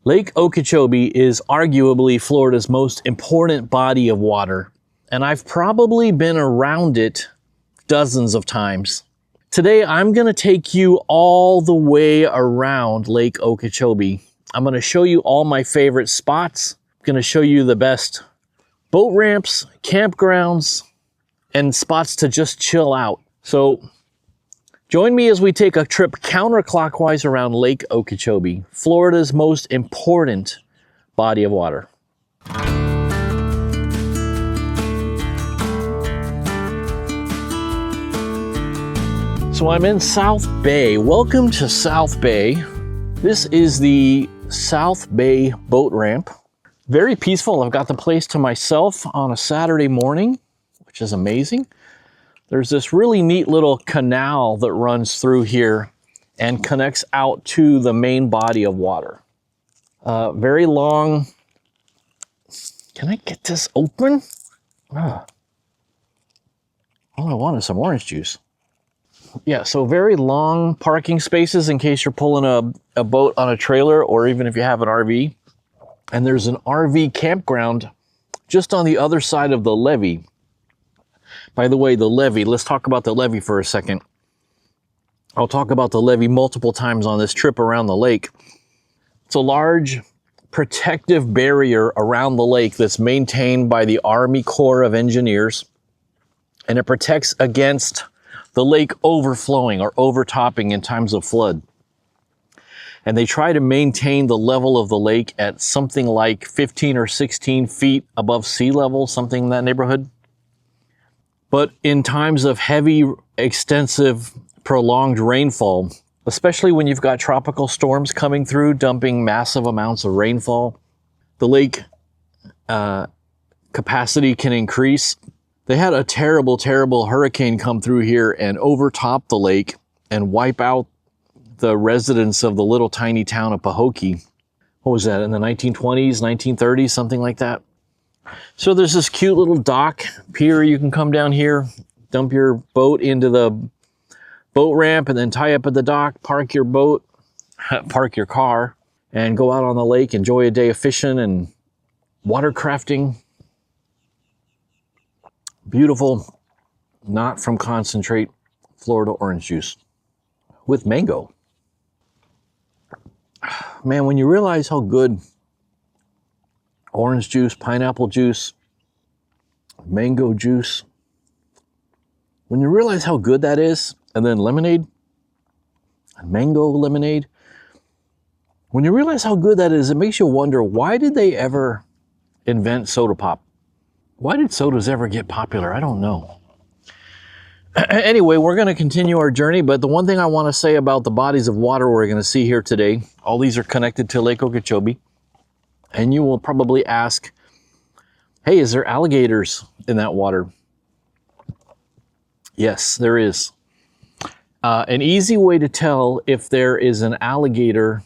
Lake Okeechobee is arguably Florida's most important body of water, and I've probably been around it dozens of times. Today, I'm going to take you all the way around Lake Okeechobee. I'm going to show you all my favorite spots. I'm going to show you the best boat ramps, campgrounds, and spots to just chill out. So join me as we take a trip counterclockwise around Lake Okeechobee, Florida's most important body of water. So I'm in South Bay. Welcome to South Bay. This is the South Bay boat ramp. Very peaceful. I've got the place to myself on a Saturday morning, which is amazing. There's this really neat little canal that runs through here and connects out to the main body of water. Very long. Can I get this open? All I want is some orange juice. Yeah, so very long parking spaces in case you're pulling a boat on a trailer, or even if you have an RV. And there's an RV campground just on the other side of the levee. By the way, the levee, let's talk about the levee for a second. I'll talk about the levee multiple times on this trip around the lake. It's a large protective barrier around the lake that's maintained by the Army Corps of Engineers, and it protects against the lake overflowing or overtopping in times of flood. And they try to maintain the level of the lake at something like 15 or 16 feet above sea level, something in that neighborhood. But in times of heavy, extensive, prolonged rainfall, especially when you've got tropical storms coming through, dumping massive amounts of rainfall, the lake capacity can increase. They had a terrible, terrible hurricane come through here and overtop the lake and wipe out the residents of the little tiny town of Pahokee. What was that, in the 1920s, 1930s, something like that? So there's this cute little dock pier. You can come down here, dump your boat into the boat ramp, and then tie up at the dock, park your boat, park your car, and go out on the lake, enjoy a day of fishing and watercrafting. Beautiful, not from concentrate, Florida orange juice with mango. Man, when you realize how good orange juice, pineapple juice, mango juice, when you realize how good that is, and then lemonade, mango lemonade, when you realize how good that is, it makes you wonder, why did they ever invent soda pop? Why did sodas ever get popular? I don't know. Anyway, we're going to continue our journey, but the one thing I want to say about the bodies of water we're going to see here today, all these are connected to Lake Okeechobee, and you will probably ask, hey, is there alligators in that water? Yes, there is. An easy way to tell if there is an alligator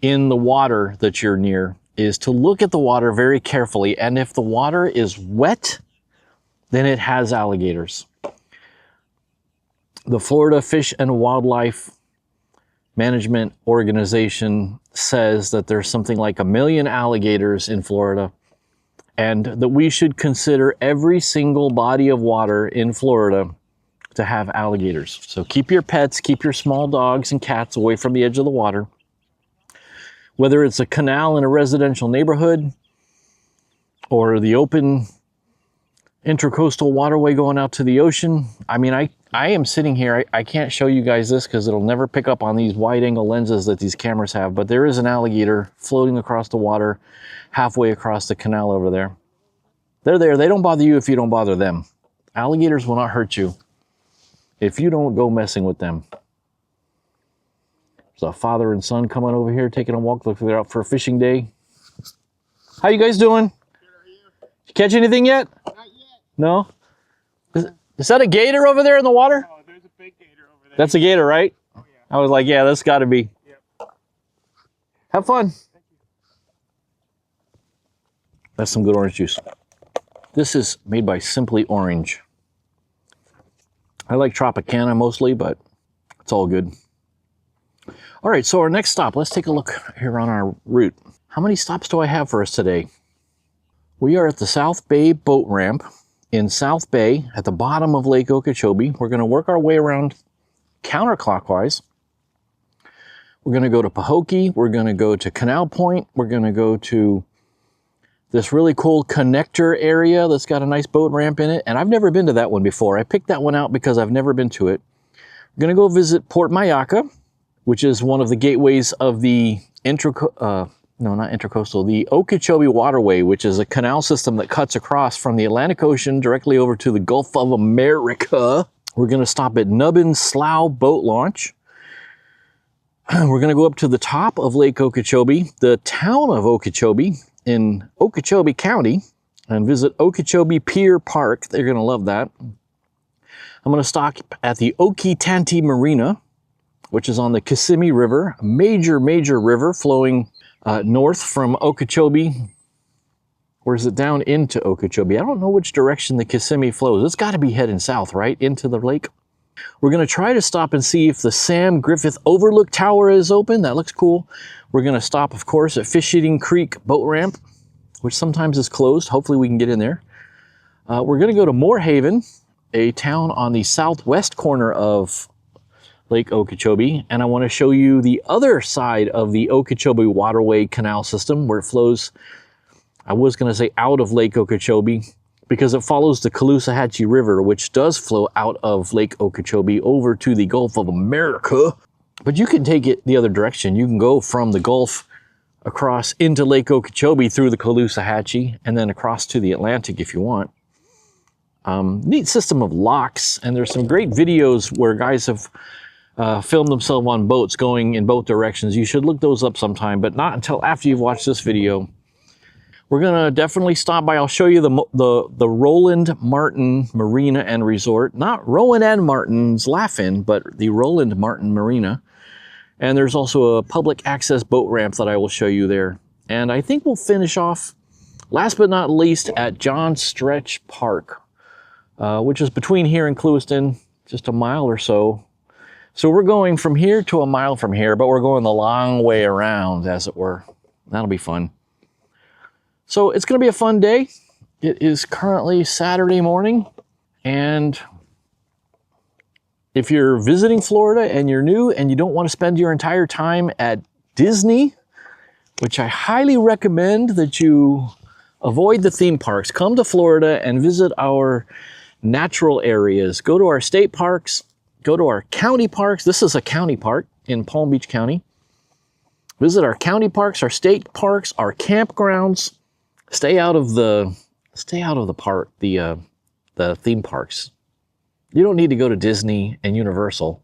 in the water that you're near is to look at the water very carefully, and if the water is wet, then it has alligators. The Florida Fish and Wildlife Management Organization says that there's something like 1 million alligators in Florida, and that we should consider every single body of water in Florida to have alligators. So keep your pets, keep your small dogs and cats away from the edge of the water. Whether it's a canal in a residential neighborhood or the open intercoastal waterway going out to the ocean. I mean, I am sitting here, I can't show you guys this because it'll never pick up on these wide angle lenses that these cameras have, but there is an alligator floating across the water halfway across the canal over there. They're there. They don't bother you if you don't bother them. Alligators will not hurt you if you don't go messing with them. There's a father and son coming over here taking a walk. Looks like they're out for a fishing day. How you guys doing? Good, are you? Did you catch anything yet? Not yet. No? Is that a gator over there in the water? Oh, there's a big gator over there. That's a gator, right? Oh, yeah. I was like, yeah, that's got to be. Yep. Have fun. Thank you. That's some good orange juice. This is made by Simply Orange. I like Tropicana mostly, but it's all good. All right, so our next stop, let's take a look here on our route. How many stops do I have for us today? We are at the South Bay boat ramp in South Bay at the bottom of Lake Okeechobee. We're going to work our way around counterclockwise. We're going to go to Pahokee. We're going to go to Canal Point. We're going to go to this really cool connector area that's got a nice boat ramp in it. And I've never been to that one before. I picked that one out because I've never been to it. We're going to go visit Port Mayaca, which is one of the gateways of the the Okeechobee Waterway, which is a canal system that cuts across from the Atlantic Ocean directly over to the Gulf of America. We're going to stop at Nubbin Slough boat launch. We're going to go up to the top of Lake Okeechobee, the town of Okeechobee in Okeechobee County, and visit Okeechobee Pier Park. They're going to love that. I'm going to stop at the Okee-Tantie Marina, which is on the Kissimmee River, a major river flowing north from Okeechobee. Or is it down into Okeechobee? I don't know which direction the Kissimmee flows. It's got to be heading south, right, into the lake. We're going to try to stop and see if the Sam Griffith Overlook Tower is open. That looks cool. We're going to stop, of course, at Fish Eating Creek Boat Ramp, which sometimes is closed. Hopefully we can get in there. We're going to go to Moorhaven, a town on the southwest corner of Lake Okeechobee, and I want to show you the other side of the Okeechobee Waterway Canal System where it flows, I was going to say out of Lake Okeechobee, because it follows the Caloosahatchee River, which does flow out of Lake Okeechobee over to the Gulf of America. But you can take it the other direction. You can go from the Gulf across into Lake Okeechobee through the Caloosahatchee and then across to the Atlantic if you want. Neat system of locks, and there's some great videos where guys have filmed themselves on boats going in both directions. You should look those up sometime, but not until after you've watched this video. We're going to definitely stop by. I'll show you the Roland Martin Marina and Resort. Not Rowan and Martin's Laugh-In, but the Roland Martin Marina. And there's also a public access boat ramp that I will show you there. And I think we'll finish off, last but not least, at John Stretch Park, which is between here and Clewiston, just a mile or so. So we're going from here to a mile from here, but we're going the long way around, as it were. That'll be fun. So it's going to be a fun day. It is currently Saturday morning, and if you're visiting Florida and you're new and you don't want to spend your entire time at Disney, which I highly recommend that you avoid the theme parks, come to Florida and visit our natural areas. Go to our state parks, go to our county parks. This is a county park in Palm Beach County. Visit our county parks, our state parks, our campgrounds. Stay out of the theme parks. You don't need to go to Disney and Universal.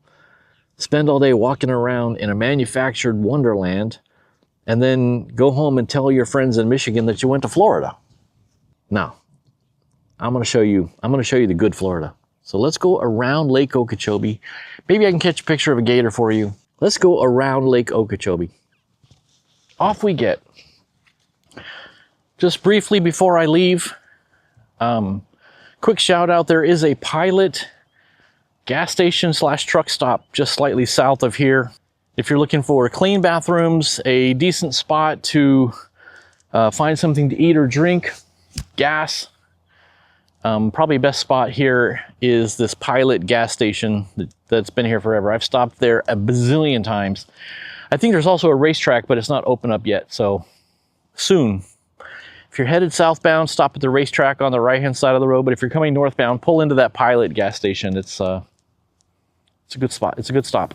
Spend all day walking around in a manufactured wonderland and then go home and tell your friends in Michigan that you went to Florida. Now, I'm going to show you the good Florida. So let's go around Lake Okeechobee. Maybe I can catch a picture of a gator for you. Let's go around Lake Okeechobee. Off we get. Just briefly before I leave, quick shout out, there is a Pilot gas station / truck stop just slightly south of here. If you're looking for clean bathrooms, a decent spot to find something to eat or drink, gas, probably best spot here is this Pilot gas station that's been here forever. I've stopped there a bazillion times. I think there's also a racetrack, but it's not open up yet, so soon. If you're headed southbound, stop at the racetrack on the right-hand side of the road. But if you're coming northbound, pull into that Pilot gas station. It's a good spot. It's a good stop.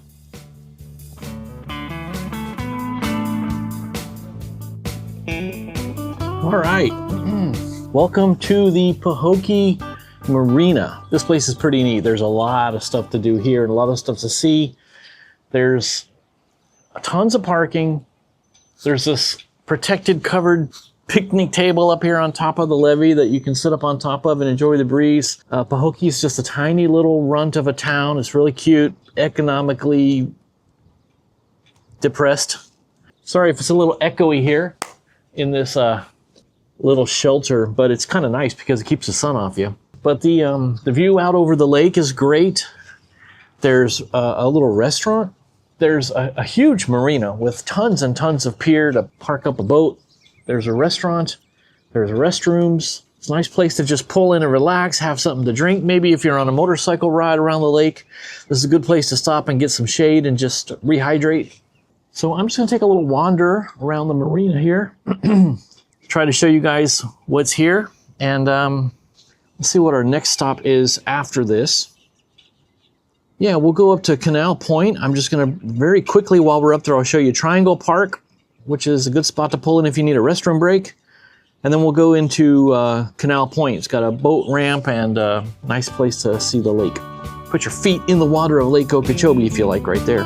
All right. Welcome to the Pahokee Marina. This place is pretty neat. There's a lot of stuff to do here and a lot of stuff to see. There's tons of parking. There's this protected covered picnic table up here on top of the levee that you can sit up on top of and enjoy the breeze. Pahokee is just a tiny little runt of a town. It's really cute, economically depressed. Sorry if it's a little echoey here in this little shelter, but it's kind of nice because it keeps the sun off you. But the view out over the lake is great. There's a little restaurant There's a huge marina with tons and tons of pier to park up a boat. There's a restaurant. There's restrooms. It's a nice place to just pull in and relax, have something to drink. Maybe if you're on a motorcycle ride around the lake, this is a good place to stop and get some shade and just rehydrate. So I'm just gonna take a little wander around the marina here. Try to show you guys what's here. And let's see what our next stop is after this. Yeah, we'll go up to Canal Point. I'm just gonna very quickly, while we're up there, I'll show you Triangle Park, which is a good spot to pull in if you need a restroom break. And then we'll go into Canal Point. It's got a boat ramp and a nice place to see the lake. Put your feet in the water of Lake Okeechobee if you like, right there.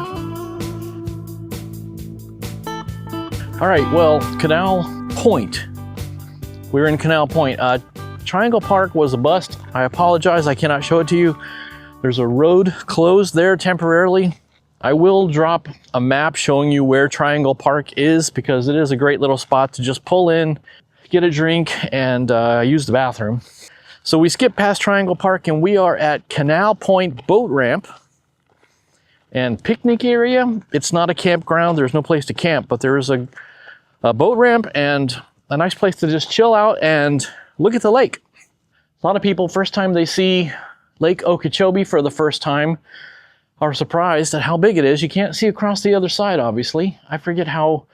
All right, well, Canal Point. We're in Canal Point. Triangle Park was a bust. I apologize, I cannot show it to you. There's a road closed there temporarily. I will drop a map showing you where Triangle Park is because it is a great little spot to just pull in, get a drink, and use the bathroom. So we skip past Triangle Park and we are at Canal Point boat ramp and picnic area. It's not a campground, there's no place to camp, but there is a boat ramp and a nice place to just chill out and look at the lake. A lot of people, first time they see Lake Okeechobee for the first time, are surprised at how big it is. You can't see across the other side, obviously. I forget how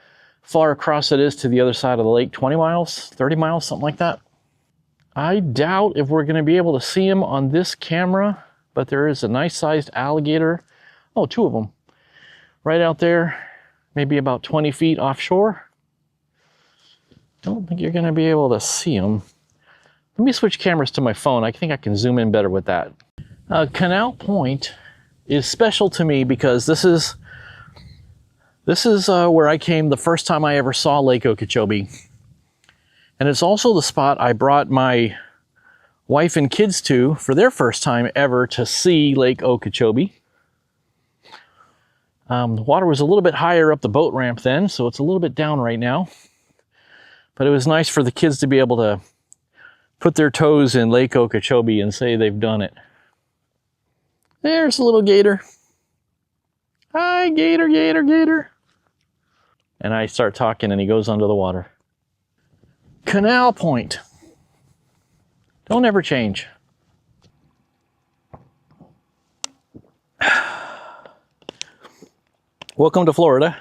far across it is to the other side of the lake, 20 miles, 30 miles, something like that. I doubt if we're gonna be able to see him on this camera, but there is a nice sized alligator. Oh, two of them. Right out there, maybe about 20 feet offshore. Don't think you're gonna be able to see them. Let me switch cameras to my phone. I think I can zoom in better with that. Canal Point is special to me because this is where I came the first time I ever saw Lake Okeechobee. And it's also the spot I brought my wife and kids to for their first time ever to see Lake Okeechobee. The water was a little bit higher up the boat ramp then, so it's a little bit down right now. But it was nice for the kids to be able to put their toes in Lake Okeechobee and say they've done it. There's a little gator. Hi, gator, gator, gator. And I start talking and he goes under the water. Canal Point. Don't ever change. Welcome to Florida.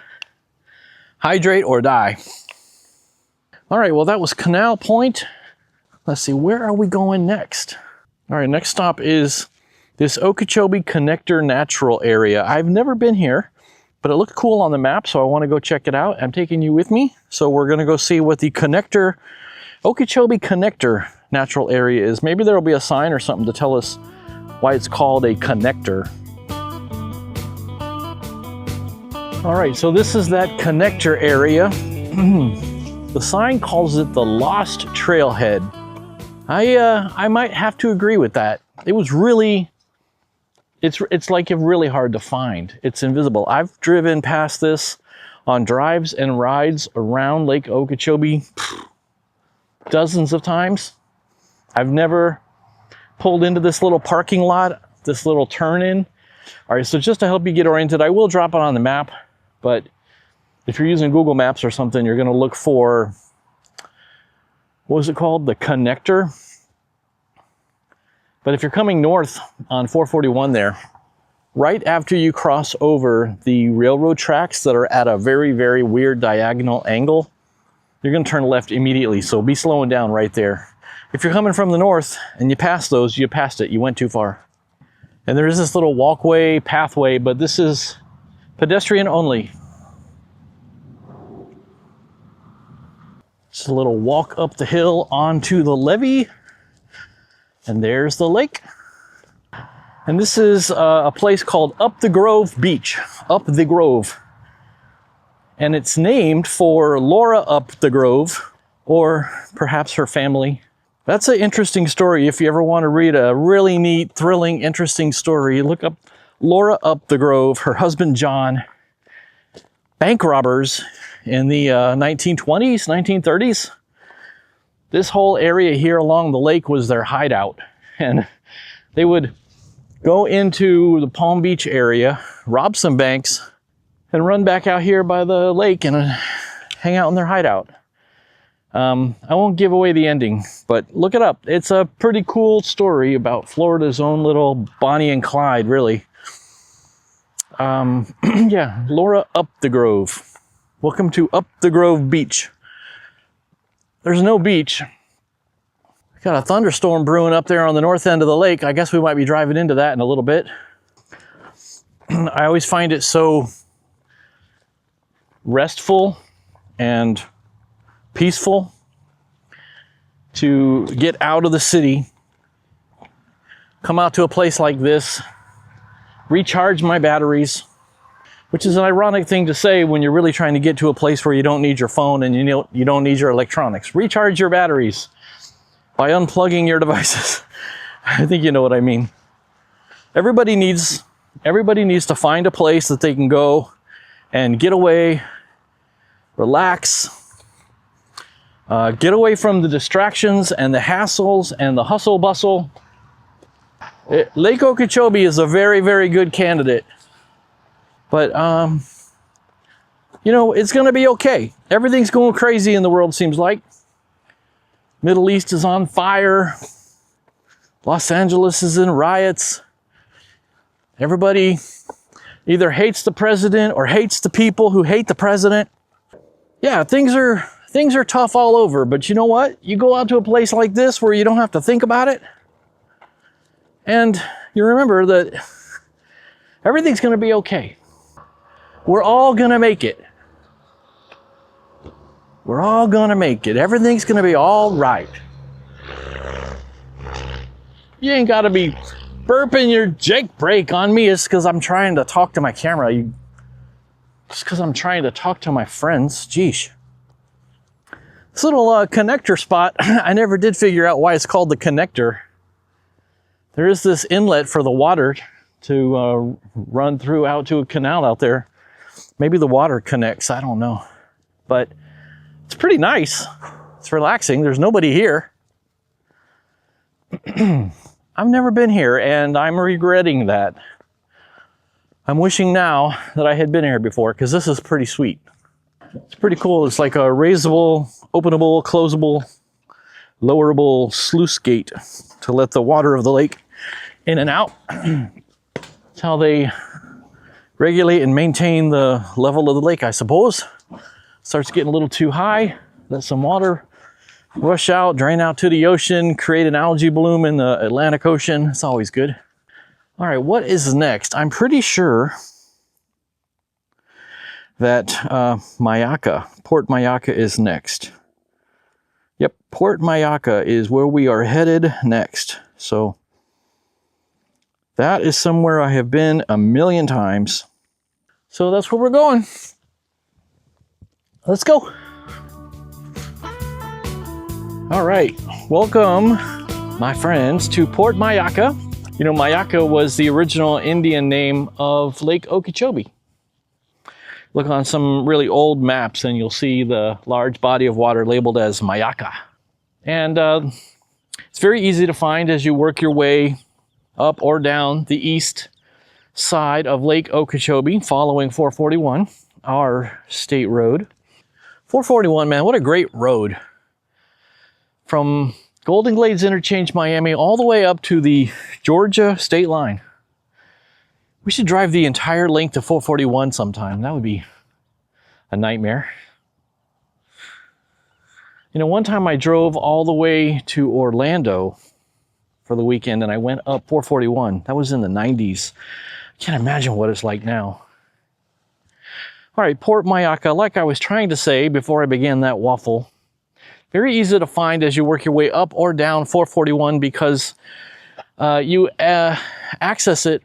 Hydrate or die. All right, well, that was Canal Point. Let's see, where are we going next? All right, next stop is this Okeechobee Connector Natural Area. I've never been here, but it looked cool on the map, so I want to go check it out. I'm taking you with me, so we're going to go see what the Okeechobee Connector Natural Area is. Maybe there will be a sign or something to tell us why it's called a connector. All right, so this is that connector area. The sign calls it the Lost Trailhead. I might have to agree with that. It was really, it's like really hard to find. It's invisible. I've driven past this on drives and rides around Lake Okeechobee dozens of times. I've never pulled into this little parking lot, this little turn in. All right, so just to help you get oriented, I will drop it on the map, but if you're using Google Maps or something, you're gonna look for, what was it called? The connector. But if you're coming north on 441 there, right after you cross over the railroad tracks that are at a very, very weird diagonal angle, you're gonna turn left immediately, so be slowing down right there. If you're coming from the north and you pass those, you passed it, you went too far. And there is this little walkway, pathway, but this is pedestrian only. Just a little walk up the hill onto the levee, and there's the lake. And this is a place called Up the Grove Beach, Up the Grove. And it's named for Laura Up the Grove, or perhaps her family. That's an interesting story. If you ever want to read a really neat, thrilling, interesting story, look up Laura Up the Grove, her husband John, bank robbers in the 1920s, 1930s. This whole area here along the lake was their hideout. And they would go into the Palm Beach area, rob some banks, and run back out here by the lake and hang out in their hideout. I won't give away the ending, but look it up. It's a pretty cool story about Florida's own little Bonnie and Clyde, really. Yeah, Laura Up the Grove. Welcome to Up the Grove Beach. There's no beach. Got a thunderstorm brewing up there on the north end of the lake. I guess we might be driving into that in a little bit. I always find it so restful and peaceful to get out of the city, come out to a place like this, recharge my batteries, which is an ironic thing to say when you're really trying to get to a place where you don't need your phone and you don't need your electronics. Recharge your batteries by unplugging your devices. I think you know what I mean. Everybody needs to find a place that they can go and get away, relax, get away from the distractions and the hassles and the hustle bustle. Lake Okeechobee is a very, very good candidate. But, you know, it's going to be okay. Everything's going crazy in the world, seems like. Middle East is on fire. Los Angeles is in riots. Everybody either hates the president or hates the people who hate the president. Yeah, things are tough all over, but you know what? You go out to a place like this where you don't have to think about it, and you remember that everything's going to be okay. We're all going to make it. We're all going to make it. Everything's going to be all right. You ain't got to be burping your Jake brake on me. It's because I'm trying to talk to my camera. It's because I'm trying to talk to my friends. Geesh. This little connector spot, I never did figure out why it's called the connector. There is this inlet for the water to run through out to a canal out there. Maybe the water connects, I don't know. But it's pretty nice. It's relaxing. There's nobody here. I've never been here, and I'm regretting that. I'm wishing now that I had been here before, because this is pretty sweet. It's pretty cool. It's like a raisable, openable, closable, lowerable sluice gate to let the water of the lake in and out. That's how they regulate and maintain the level of the lake, I suppose. Starts getting a little too high, let some water rush out, drain out to the ocean, create an algae bloom in the Atlantic Ocean. It's always good. All right, what is next? I'm pretty sure that Mayaca, Port Mayaca is next. Yep, Port Mayaca is where we are headed next. So that is somewhere I have been a million times. So that's where we're going. Let's go. All right, welcome, my friends, to Port Mayaca. You know, Mayaca was the original Indian name of Lake Okeechobee. Look on some really old maps and you'll see the large body of water labeled as Mayaca. And it's very easy to find as you work your way up or down the east side of Lake Okeechobee, following 441, our state road. 441, man, what a great road. From Golden Glades Interchange, Miami, all the way up to the Georgia state line. We should drive the entire length of 441 sometime. That would be a nightmare. You know, one time I drove all the way to Orlando for the weekend and I went up 441. That was in the 90s. I can't imagine what it's like now. All right, Port Mayaca, like I was trying to say before I began that waffle, very easy to find as you work your way up or down 441 because you access it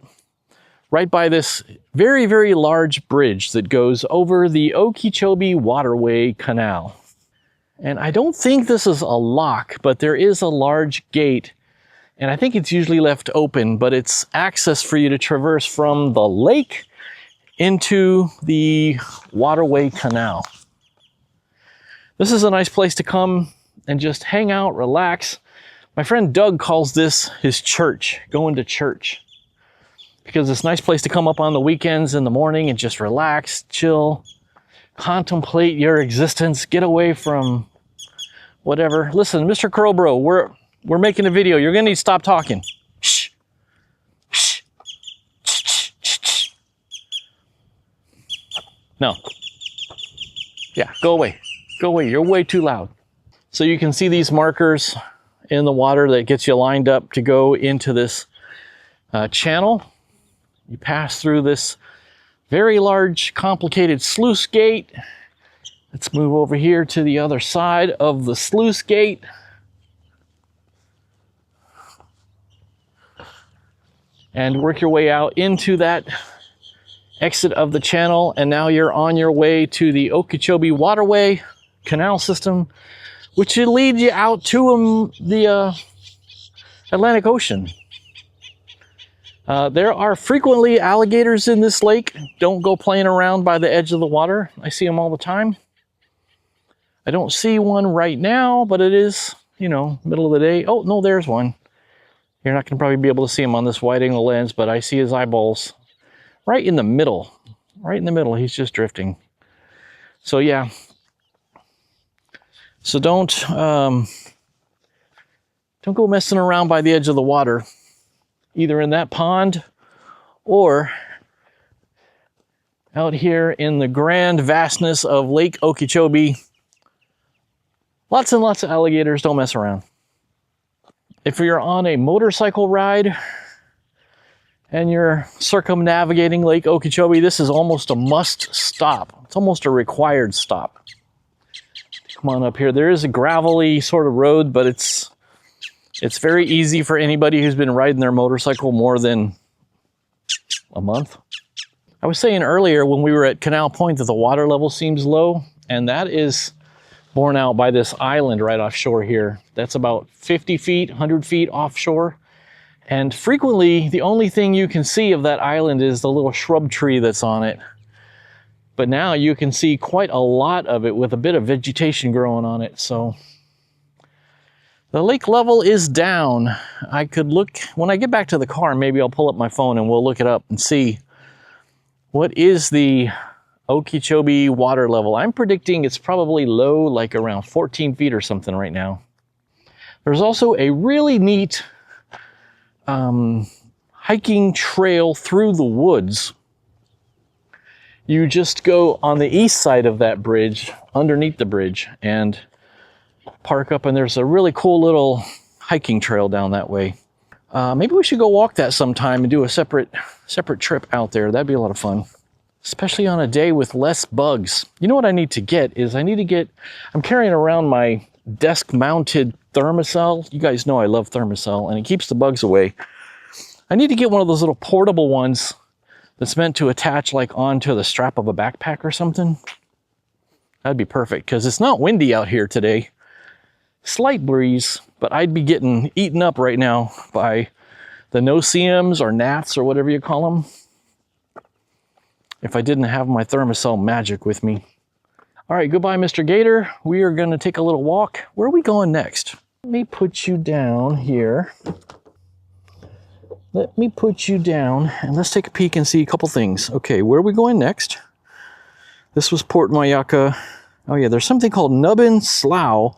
right by this very, very large bridge that goes over the Okeechobee Waterway Canal. And I don't think this is a lock, but there is a large gate, and I think it's usually left open, but it's access for you to traverse from the lake into the Waterway Canal. This is a nice place to come and just hang out, relax. My friend Doug calls this his church, going to church. because it's a nice place to come up on the weekends in the morning and just relax, chill, contemplate your existence, get away from whatever. Listen, Mr. Crowbro, we're making a video. You're gonna need to stop talking. Shh. Shh. Shh. Shh. Shh. No. Yeah, go away. Go away. You're way too loud. So you can see these markers in the water that gets you lined up to go into this channel. You pass through this very large, complicated sluice gate. Let's move over here to the other side of the sluice gate. And work your way out into that exit of the channel. And now you're on your way to the Okeechobee Waterway canal system, which should lead you out to the Atlantic Ocean. There are frequently alligators in this lake. Don't go playing around by the edge of the water. I see them all the time. I don't see one right now, but it is, you know, middle of the day. Oh, no, there's one. You're not going to probably be able to see him on this wide angle lens, but I see his eyeballs right in the middle. Right in the middle, he's just drifting. So yeah. So don't go messing around by the edge of the water, either in that pond or out here in the grand vastness of Lake Okeechobee. Lots and lots of alligators. Don't mess around. If you're on a motorcycle ride and you're circumnavigating Lake Okeechobee, this is almost a must stop. It's almost a required stop. Come on up here. There is a gravelly sort of road, but it's very easy for anybody who's been riding their motorcycle more than a month. I was saying earlier when we were at Canal Point that the water level seems low, and that is borne out by this island right offshore here. That's about 50 feet, 100 feet offshore. And frequently, the only thing you can see of that island is the little shrub tree that's on it. But now you can see quite a lot of it with a bit of vegetation growing on it. So the lake level is down. I could look, when I get back to the car, maybe I'll pull up my phone and we'll look it up and see what is the Okeechobee water level. I'm predicting it's probably low, like around 14 feet or something right now. There's also a really neat hiking trail through the woods. You just go on the east side of that bridge, underneath the bridge, and park up, and there's a really cool little hiking trail down that way. Maybe we should go walk that sometime and do a separate trip out there. That'd be a lot of fun, especially on a day with less bugs. You know what I need to get is I'm carrying around my desk mounted thermocell. You guys know I love thermocell, and it keeps the bugs away. I need to get one of those little portable ones that's meant to attach like onto the strap of a backpack or something. That'd be perfect, because it's not windy out here today. Slight breeze, but I'd be getting eaten up right now by the no-see-ums or gnats or whatever you call them if I didn't have my thermocell magic with me. All right, goodbye, Mr. Gator. We are going to take a little walk. Where are we going next? Let me put you down here. Let me put you down, and let's take a peek and see a couple things. Okay, where are we going next? This was Port Mayaca. Oh yeah, there's something called Nubbin Slough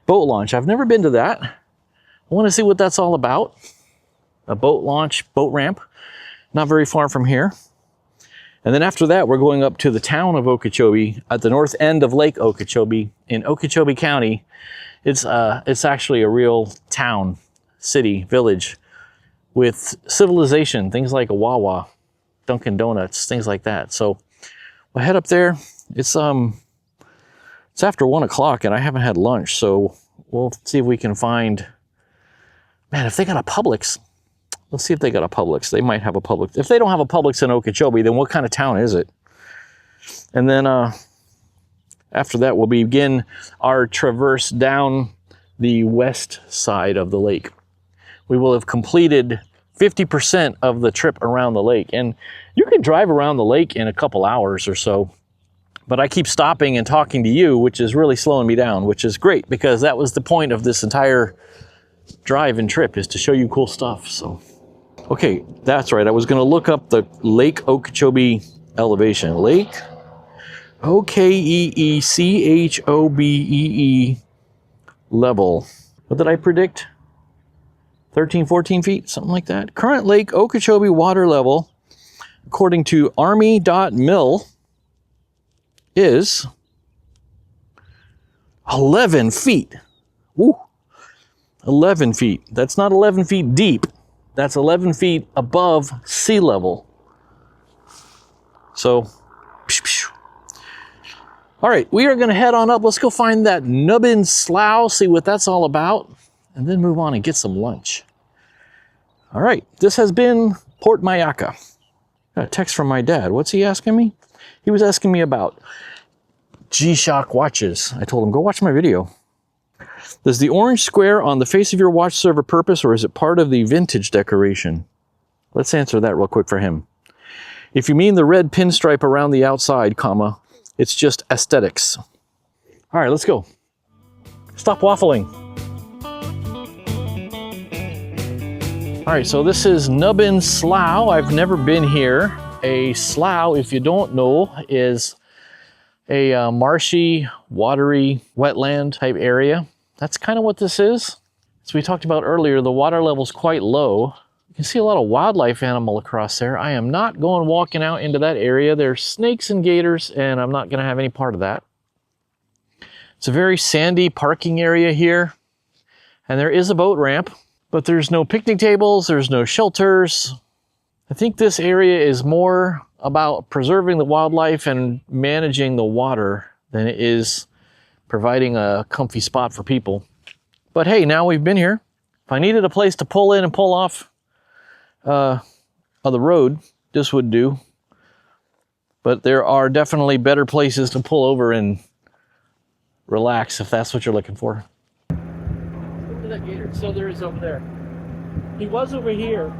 boat launch. I've never been to that. I want to see what that's all about. A boat launch, boat ramp, not very far from here. And then after that, we're going up to the town of Okeechobee at the north end of Lake Okeechobee in Okeechobee County. It's actually a real town, city, village with civilization, things like a Wawa, Dunkin' Donuts, things like that. So we'll head up there. It's after 1 o'clock and I haven't had lunch, so we'll see if we can find, man, if they got a Publix. Let's see if they got a Publix. They might have a Publix. If they don't have a Publix in Okeechobee, then what kind of town is it? And then after that, we'll begin our traverse down the west side of the lake. We will have completed 50% of the trip around the lake. And you can drive around the lake in a couple hours or so. But I keep stopping and talking to you, which is really slowing me down, which is great, because that was the point of this entire drive and trip, is to show you cool stuff. So Okay, that's right. I was going to look up the Lake Okeechobee elevation. Lake Okeechobee level. What did I predict? 13, 14 feet, something like that. Current Lake Okeechobee water level, according to Army.mil, is 11 feet. Woo. 11 feet. That's not 11 feet deep. That's 11 feet above sea level. So, all right, we are going to head on up. Let's go find that Nubbin Slough, see what that's all about, and then move on and get some lunch. All right, this has been Port Mayaca. Got a text from my dad. What's he asking me? He was asking me about G-Shock watches. I told him, go watch my video. Does the orange square on the face of your watch serve a purpose, or is it part of the vintage decoration? Let's answer that real quick for him. If you mean the red pinstripe around the outside, comma, it's just aesthetics. All right, let's go. Stop waffling. All right, so this is Nubbin Slough. I've never been here. A slough, if you don't know, is a marshy, watery, wetland type area. That's kind of what this is. As we talked about earlier, the water level's quite low. You can see a lot of wildlife animal across there. I am not going walking out into that area. There's snakes and gators, and I'm not gonna have any part of that. It's a very sandy parking area here, and there is a boat ramp, but there's no picnic tables, there's no shelters. I think this area is more about preserving the wildlife and managing the water than it is providing a comfy spot for people. But hey, now we've been here. If I needed a place to pull in and pull off on the road, this would do. But there are definitely better places to pull over and relax if that's what you're looking for. Look at that gator. So there is over there. He was over here.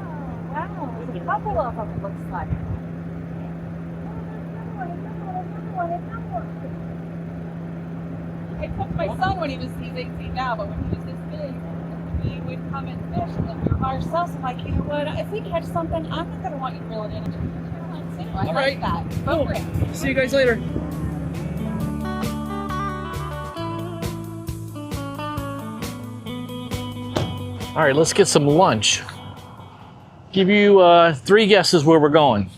Wow, there's a couple of them, it looks like. I took my son when he's 18 now, but when he was this big, we would come and fish, and then we were by ourselves. I'm like, you know what? If we catch something, I'm not going to want you reeling in. I All right. like that. Go for it. See you guys later. All right, let's get some lunch. Give you 3 guesses where we're going.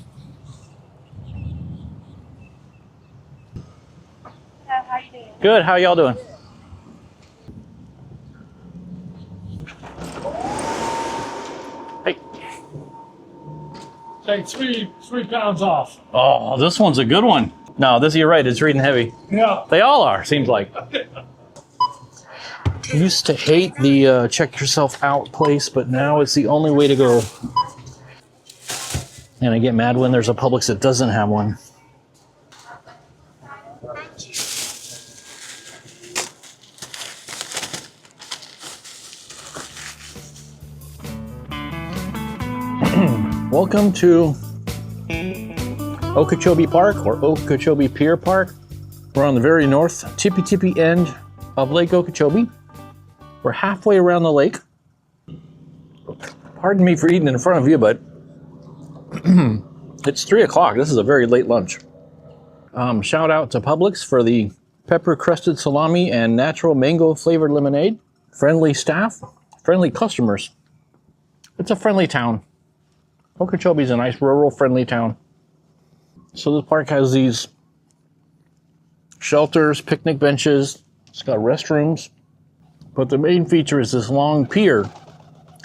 How you doing? Good, how y'all doing? Hey. Take three pounds off. Oh, this one's a good one. No, you're right, it's reading heavy. Yeah. They all are, seems like. I used to hate the check yourself out place, but now it's the only way to go. And I get mad when there's a Publix that doesn't have one. Welcome to Okeechobee Park, or Okeechobee Pier Park. We're on the very north tippy end of Lake Okeechobee. We're halfway around the lake. Pardon me for eating in front of you, but it's 3 o'clock. This is a very late lunch. Shout out to Publix for the pepper crusted salami and natural mango flavored lemonade. Friendly staff, friendly customers. It's a friendly town. Okeechobee's a nice rural friendly town. So this park has these shelters, picnic benches. It's got restrooms. But the main feature is this long pier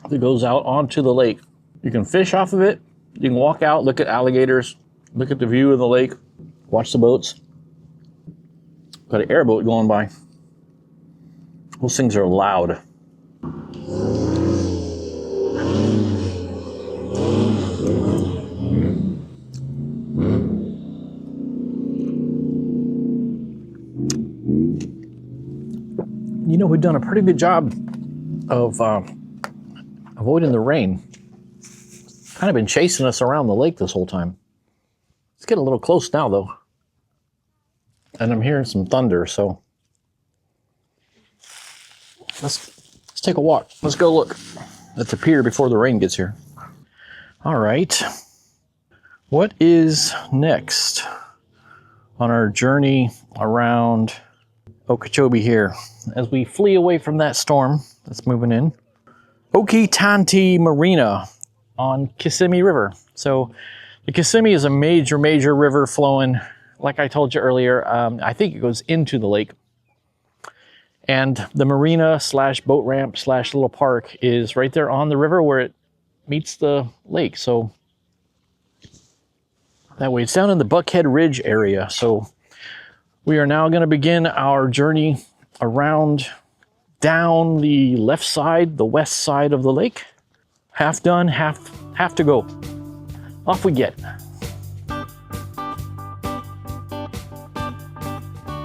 that goes out onto the lake. You can fish off of it. You can walk out, look at alligators, look at the view of the lake, watch the boats. Got an airboat going by. Those things are loud. You know, we've done a pretty good job of avoiding the rain. Kind of been chasing us around the lake this whole time. It's getting a little close now, though. And I'm hearing some thunder, so let's take a walk. Let's go look at the pier before the rain gets here. All right. What is next on our journey around Okeechobee here as we flee away from that storm that's moving in? Okee-Tantie Marina on Kissimmee River. So the Kissimmee is a major river flowing, like I told you earlier. I think it goes into the lake. And the marina slash boat ramp slash little park is right there on the river where it meets the lake. So that way it's down in the Buckhead Ridge area. So we are now going to begin our journey around down the left side, the west side of the lake. Half done, half to go. Off we get.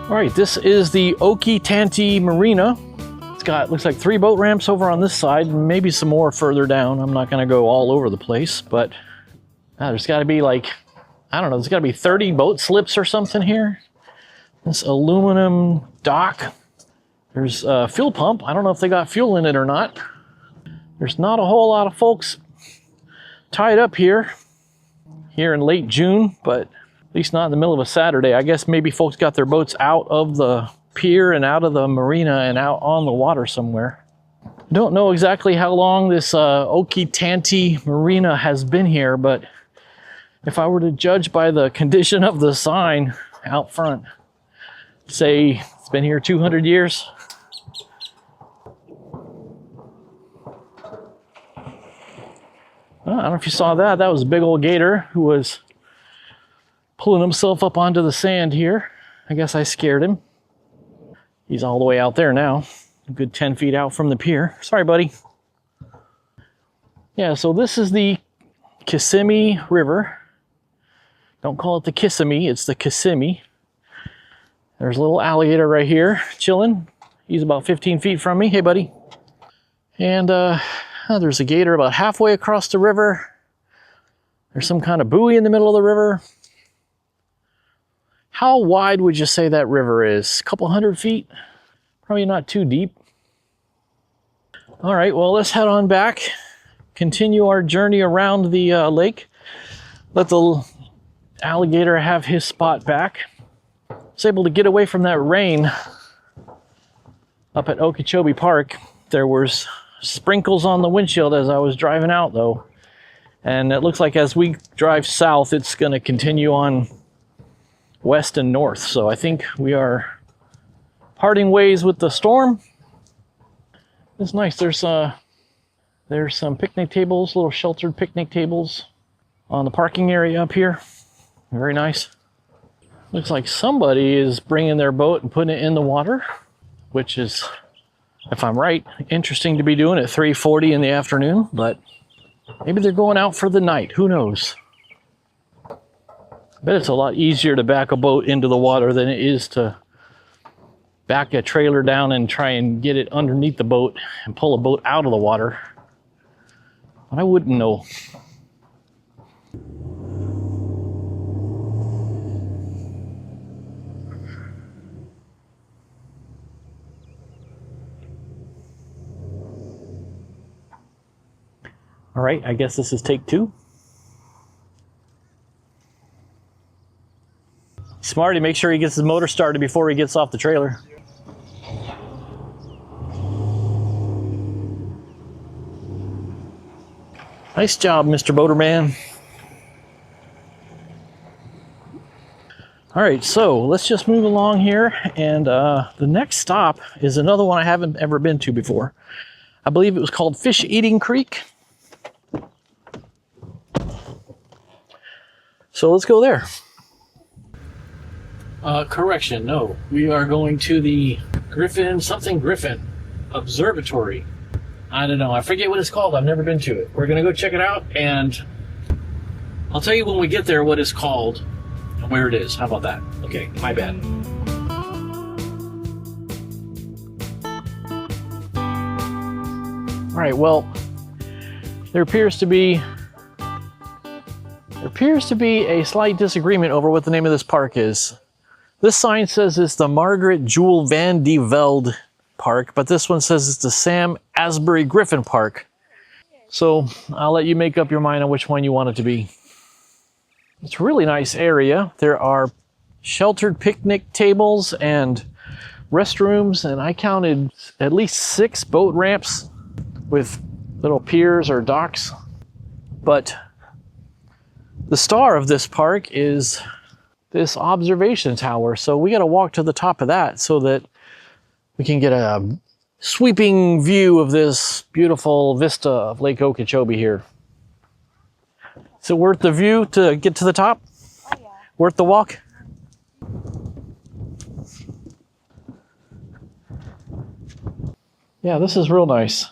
All right, this is the Okee-Tantie Marina. It's got, looks like 3 boat ramps over on this side, maybe some more further down. I'm not gonna go all over the place, but there's gotta be like, I don't know, there's gotta be 30 boat slips or something here. This aluminum dock. There's a fuel pump. I don't know if they got fuel in it or not. There's not a whole lot of folks tied up here in late June, but at least not in the middle of a Saturday. I guess maybe folks got their boats out of the pier and out of the marina and out on the water somewhere. Don't know exactly how long this Okee-Tantie Marina has been here, but if I were to judge by the condition of the sign out front, say it's been here 200 years. Well, I don't know if you saw that. That was a big old gator who was pulling himself up onto the sand here. I guess I scared him. He's all the way out there now, a good 10 feet out from the pier. Sorry, buddy. Yeah, so this is the Kissimmee River. Don't call it the Kissimmee, it's the Kissimmee. There's a little alligator right here, chilling. He's about 15 feet from me. Hey, buddy. And there's a gator about halfway across the river. There's some kind of buoy in the middle of the river. How wide would you say that river is? A couple 100 feet? Probably not too deep. All right, well, let's head on back. Continue our journey around the lake. Let the alligator have his spot back. I was able to get away from that rain up at Okeechobee Park. There was sprinkles on the windshield as I was driving out, though. And it looks like as we drive south, it's going to continue on west and north. So I think we are parting ways with the storm. It's nice. There's some picnic tables, little sheltered picnic tables on the parking area up here. Very nice. Looks like somebody is bringing their boat and putting it in the water, which is, if I'm right, interesting to be doing at 3:40 in the afternoon, but maybe they're going out for the night. Who knows? I bet it's a lot easier to back a boat into the water than it is to back a trailer down and try and get it underneath the boat and pull a boat out of the water. I wouldn't know. All right, I guess this is take 2. Smarty, make sure he gets his motor started before he gets off the trailer. Nice job, Mr. Boaterman. All right, so let's just move along here. And the next stop is another one I haven't ever been to before. I believe it was called Fish Eating Creek. So let's go there. Correction, no. We are going to the Griffin Observatory. I don't know. I forget what it's called. I've never been to it. We're going to go check it out, and I'll tell you when we get there what it's called and where it is. How about that? Okay, my bad. All right, well, there appears to be a slight disagreement over what the name of this park is. This sign says it's the Margaret Jewel Van de Velde Park, but this one says it's the Sam Asbury Griffin Park. So I'll let you make up your mind on which one you want it to be. It's a really nice area. There are sheltered picnic tables and restrooms, and I counted at least 6 boat ramps with little piers or docks. But the star of this park is this observation tower. So we got to walk to the top of that so that we can get a sweeping view of this beautiful vista of Lake Okeechobee here. Is it worth the view to get to the top? Oh, yeah. Worth the walk? Yeah, this is real nice. A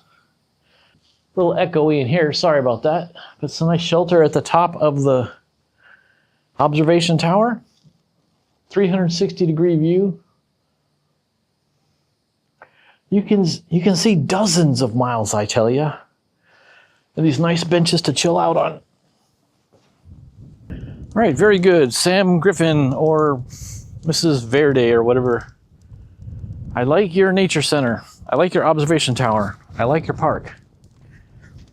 little echoey in here, sorry about that. But it's a nice shelter at the top of the observation tower. 360-degree view. You can see dozens of miles, I tell you. And these nice benches to chill out on. All right, very good. Sam Griffin or Mrs. Verde or whatever. I like your nature center. I like your observation tower. I like your park.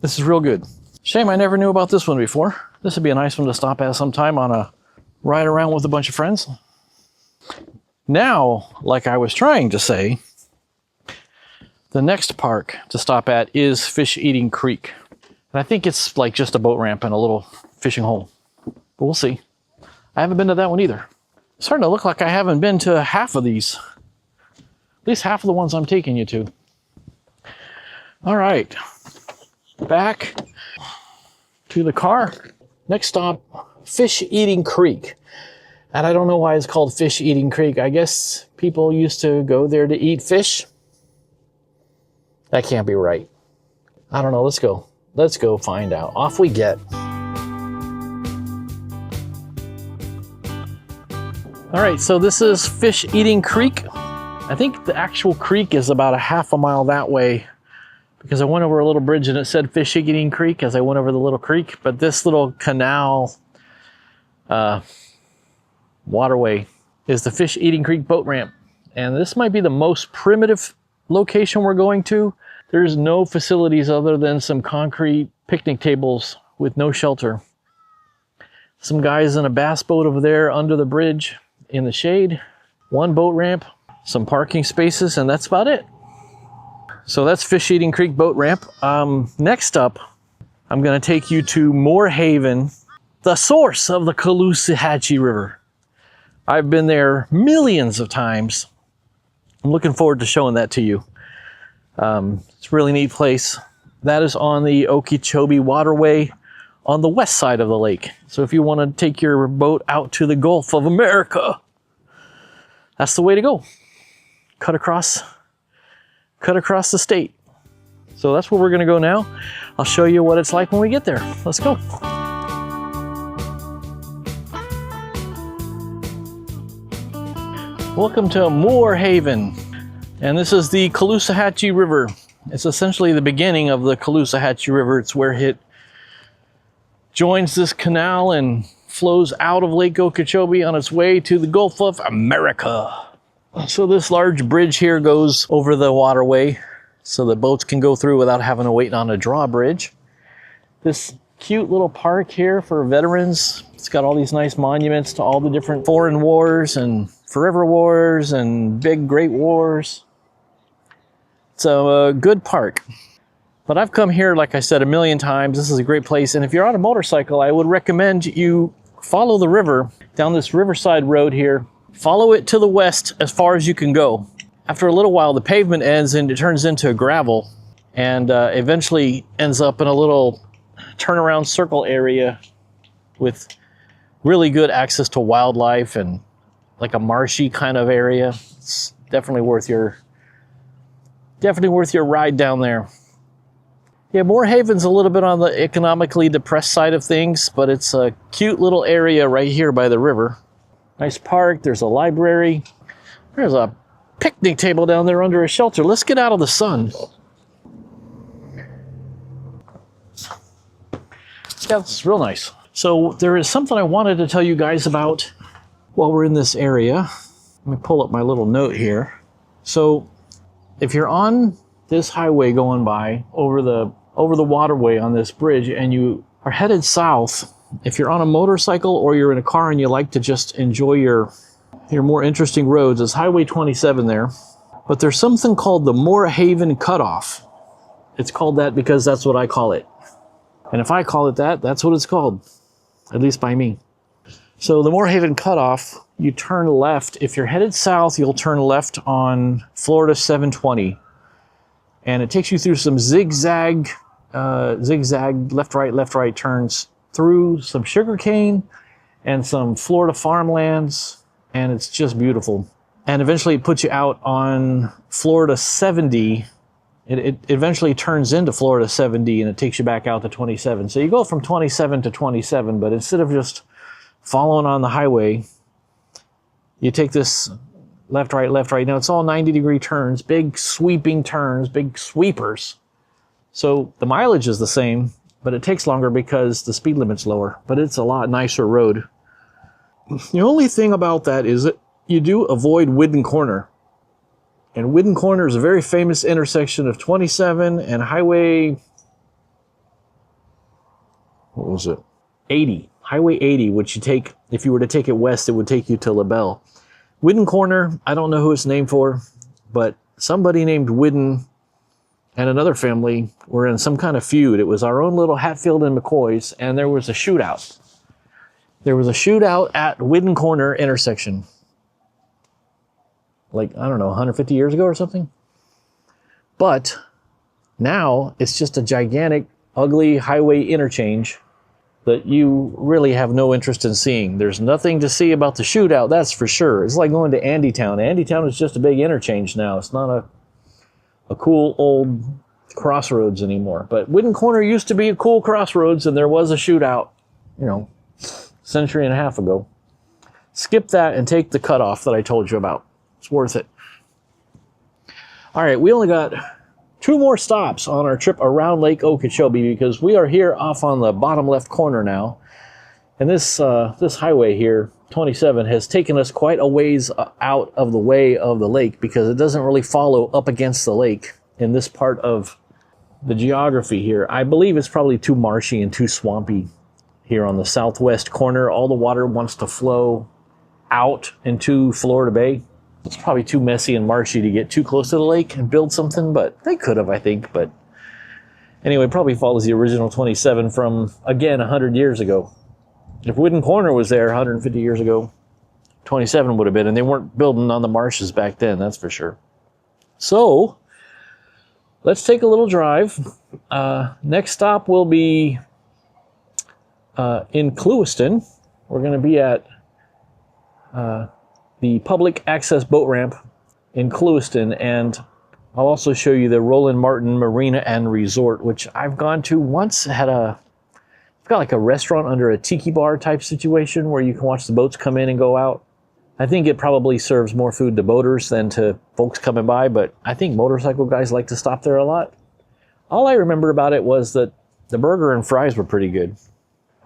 This is real good. Shame I never knew about this one before. This would be a nice one to stop at sometime on a ride around with a bunch of friends. Now, like I was trying to say, the next park to stop at is Fish Eating Creek. And I think it's like just a boat ramp and a little fishing hole. But we'll see. I haven't been to that one either. It's starting to look like I haven't been to half of these. At least half of the ones I'm taking you to. All right. Back to the car. Next stop, Fish Eating Creek. And I don't know why it's called Fish Eating Creek. I guess people used to go there to eat fish. That can't be right. I don't know. Let's go. Let's go find out. Off we get. All right, so this is Fish Eating Creek. I think the actual creek is about a half a mile that way because I went over a little bridge and it said Fish Eating Creek as I went over the little creek. But this little canal waterway is the Fish Eating Creek boat ramp. And this might be the most primitive location we're going to. There's no facilities other than some concrete picnic tables with no shelter. Some guys in a bass boat over there under the bridge in the shade. One boat ramp, some parking spaces, and that's about it. So that's Fish Eating Creek boat ramp. Next up, I'm going to take you to Moorhaven, the source of the Caloosahatchee River. I've been there millions of times. I'm looking forward to showing that to you. It's a really neat place. That is on the Okeechobee waterway on the west side of the lake. So if you want to take your boat out to the Gulf of America, that's the way to go. Cut across the state. So that's where we're going to go now. I'll show you what it's like when we get there. Let's go. Welcome to Moorhaven, and this is the Caloosahatchee River. It's essentially the beginning of the Caloosahatchee River. It's where it joins this canal and flows out of Lake Okeechobee on its way to the Gulf of America. So this large bridge here goes over the waterway so the boats can go through without having to wait on a drawbridge. This cute little park here for veterans. It's got all these nice monuments to all the different foreign wars and forever wars and big great wars. It's a good park. But I've come here, like I said, a million times. This is a great place. And if you're on a motorcycle, I would recommend you follow the river down this riverside road here. Follow it to the west as far as you can go. After a little while, the pavement ends and it turns into gravel and eventually ends up in a little turnaround circle area with really good access to wildlife and like a marshy kind of area. It's definitely worth your ride down there. Yeah, Moorhaven's a little bit on the economically depressed side of things, but it's a cute little area right here by the river. Nice park, there's a library. There's a picnic table down there under a shelter. Let's get out of the sun. Yeah, it's real nice. So there is something I wanted to tell you guys about while we're in this area. Let me pull up my little note here. So if you're on this highway going by over the over the waterway on this bridge and you are headed south, if you're on a motorcycle or you're in a car and you like to just enjoy your more interesting roads, it's Highway 27 there. But there's something called the Moorhaven Cutoff. It's called that because that's what I call it. And if I call it that, that's what it's called, at least by me. So the Moorhaven Cutoff, you turn left. If you're headed south, you'll turn left on Florida 720. And it takes you through some zigzag left, right turns through some sugarcane and some Florida farmlands. And it's just beautiful. And eventually it puts you out on Florida 70. It eventually turns into Florida 70 and it takes you back out to 27. So you go from 27 to 27, but instead of just following on the highway, you take this left, right. Now it's all 90-degree turns, big sweeping turns, big sweepers. So the mileage is the same, but it takes longer because the speed limit's lower, but it's a lot nicer road. The only thing about that is that you do avoid Whidden Corner. And Whidden Corner is a very famous intersection of 27 and Highway, what was it? 80. Highway 80, which you take, if you were to take it west, it would take you to LaBelle. Whidden Corner, I don't know who it's named for, but somebody named Whidden and another family were in some kind of feud. It was our own little Hatfield and McCoys, and there was a shootout. There was a shootout at Whidden Corner intersection. Like, I don't know, 150 years ago or something. But now it's just a gigantic, ugly highway interchange that you really have no interest in seeing. There's nothing to see about the shootout, that's for sure. It's like going to Andytown. Andytown is just a big interchange now. It's not a cool old crossroads anymore. But Whidden Corner used to be a cool crossroads, and there was a shootout, you know, century and a half ago. Skip that and take the cutoff that I told you about. It's worth it. All right, we only got 2 more stops on our trip around Lake Okeechobee because we are here off on the bottom left corner now. And this highway here, 27, has taken us quite a ways out of the way of the lake because it doesn't really follow up against the lake in this part of the geography here. I believe it's probably too marshy and too swampy here on the southwest corner. All the water wants to flow out into Florida Bay. It's probably too messy and marshy to get too close to the lake and build something, but they could have, I think. But anyway, it probably follows the original 27 from, again, 100 years ago. If Whidden Corner was there 150 years ago, 27 would have been, and they weren't building on the marshes back then, that's for sure. So, let's take a little drive. Next stop will be in Clewiston. We're going to be at the public access boat ramp in Clewiston, and I'll also show you the Roland Martin Marina and Resort, which I've gone to once. It's got like a restaurant under a tiki bar type situation where you can watch the boats come in and go out. I think it probably serves more food to boaters than to folks coming by, but I think motorcycle guys like to stop there a lot. All I remember about it was that the burger and fries were pretty good.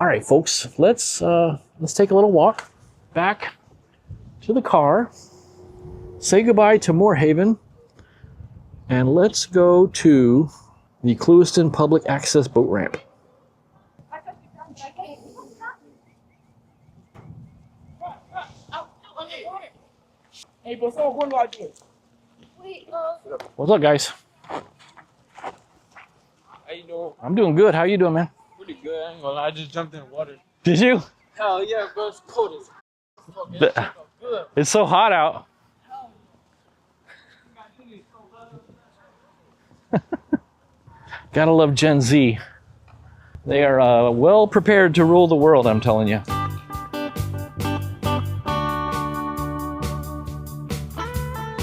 All right, folks, let's take a little walk back to the car, say goodbye to Moorhaven, and let's go to the Clewiston Public Access Boat Ramp. Hey, before one like this. What's up, guys? How you doing? I'm doing good. How you doing, man? Pretty good. I ain't gonna lie, I just jumped in the water. Did you? Hell yeah, bro. It's cold as fuck. It felt good. It's so hot out. Gotta love Gen Z. They are well prepared to rule the world, I'm telling you.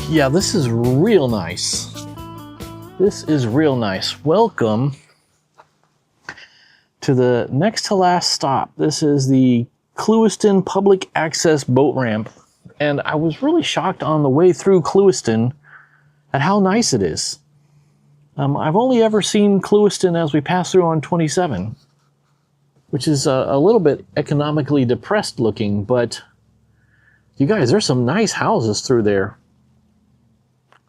Yeah, this is real nice. This is real nice. Welcome to the next to last stop. This is the Clewiston Public Access Boat Ramp. And I was really shocked on the way through Clewiston at how nice it is. I've only ever seen Clewiston as we pass through on 27, which is a little bit economically depressed looking, but you guys, there's some nice houses through there.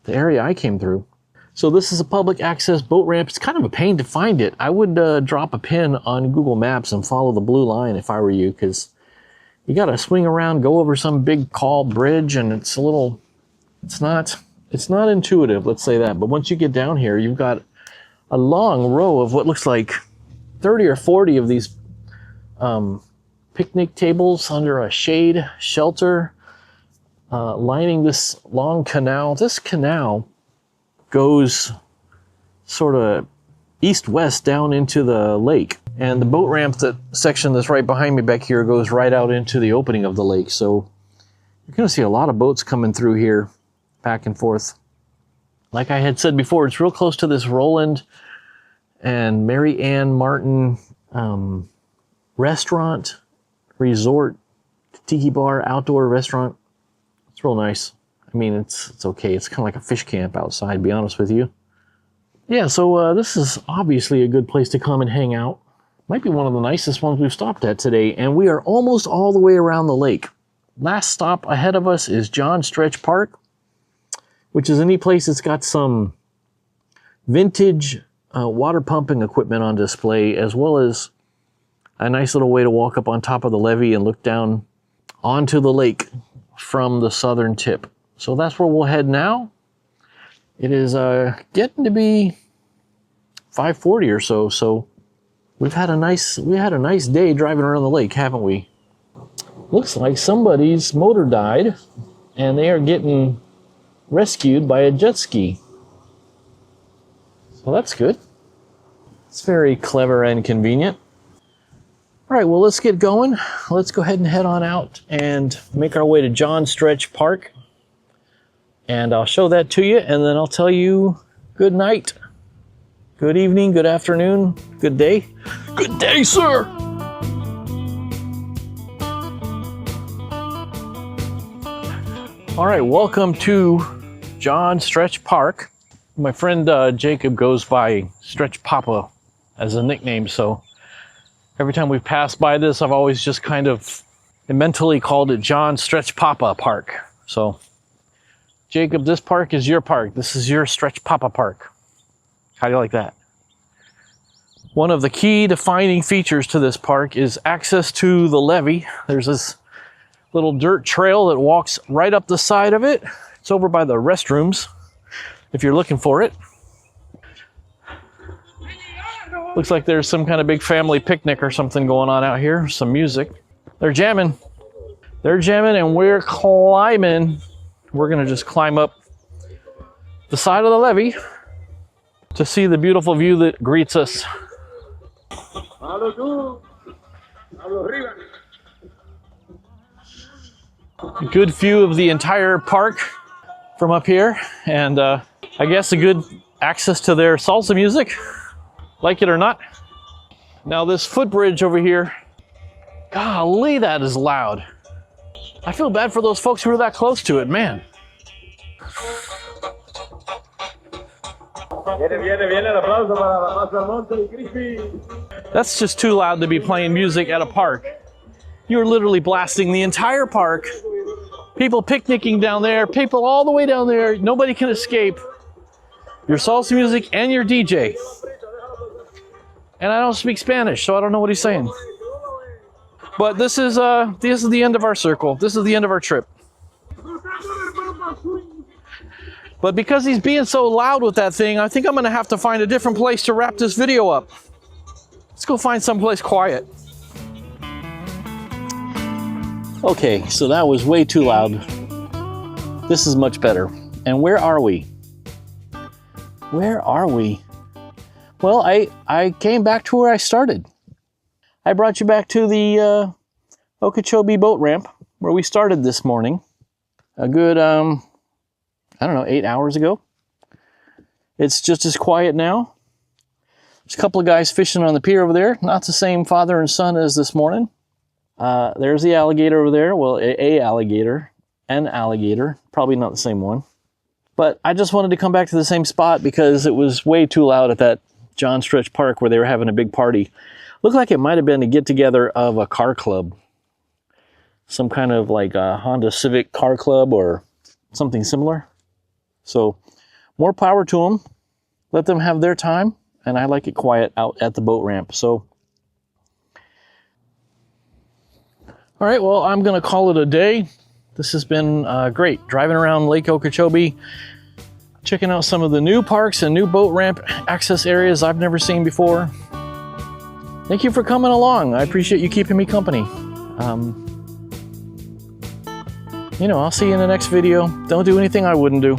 The area I came through. So this is a public access boat ramp. It's kind of a pain to find it. I would drop a pin on Google Maps and follow the blue line if I were you, because you got to swing around, go over some big tall bridge, and it's not intuitive, let's say that. But once you get down here, you've got a long row of what looks like 30 or 40 of these picnic tables under a shade shelter lining this long canal. This canal goes sort of east-west down into the lake. And the boat ramp, that section that's right behind me back here, goes right out into the opening of the lake. So you're going to see a lot of boats coming through here, back and forth. Like I had said before, it's real close to this Roland and Mary Ann Martin restaurant, resort, tiki bar, outdoor restaurant. It's real nice. I mean, it's okay. It's kind of like a fish camp outside, to be honest with you. Yeah, so this is obviously a good place to come and hang out. Might be one of the nicest ones we've stopped at today, and we are almost all the way around the lake. Last stop ahead of us is John Stretch Park, which is a neat place that's got some vintage water pumping equipment on display, as well as a nice little way to walk up on top of the levee and look down onto the lake from the southern tip. So that's where we'll head now. It is getting to be 5:40 or so. So we had a nice day driving around the lake, haven't we? Looks like somebody's motor died, and they are getting rescued by a jet ski. So that's good. It's very clever and convenient. All right, well, let's get going. Let's go ahead and head on out and make our way to John Stretch Park. And I'll show that to you, and then I'll tell you good night, good evening, good afternoon, good day. Good day, sir! All right, welcome to John Stretch Park. My friend Jacob goes by Stretch Papa as a nickname, so every time we've passed by this, I've always just kind of mentally called it John Stretch Papa Park. So, Jacob, this park is your park. This is your Stretch Papa Park. How do you like that? One of the key defining features to this park is access to the levee. There's this little dirt trail that walks right up the side of it. It's over by the restrooms, if you're looking for it. Looks like there's some kind of big family picnic or something going on out here. Some music. They're jamming. They're jamming and we're climbing. We're gonna just climb up the side of the levee to see the beautiful view that greets us. A good view of the entire park from up here, and I guess a good access to their salsa music, like it or not. Now this footbridge over here, golly, that is loud. I feel bad for those folks who are that close to it, man. That's just too loud to be playing music at a park. You're literally blasting the entire park. People picnicking down there, people all the way down there. Nobody can escape your salsa music and your DJ. And I don't speak Spanish, so I don't know what he's saying. But this is the end of our circle. This is the end of our trip. But because he's being so loud with that thing, I think I'm gonna have to find a different place to wrap this video up. Let's go find someplace quiet. Okay, so that was way too loud. This is much better. And where are we? Where are we? Well, I came back to where I started. I brought you back to the Okeechobee boat ramp where we started this morning. A good, I don't know, 8 hours ago. It's just as quiet now. There's a couple of guys fishing on the pier over there. Not the same father and son as this morning. There's the alligator over there. Well, a alligator, an alligator. Probably not the same one. But I just wanted to come back to the same spot because it was way too loud at that John Stretch Park where they were having a big party. Looked like it might have been a get-together of a car club. Some kind of like a Honda Civic car club or something similar. So, more power to them. let them have their time, and I like it quiet out at the boat ramp. So, all right, well, I'm gonna call it a day. This has been great, driving around Lake Okeechobee, checking out some of the new parks and new boat ramp access areas I've never seen before. Thank you for coming along. I appreciate you keeping me company. You know, I'll see you in the next video. Don't do anything I wouldn't do.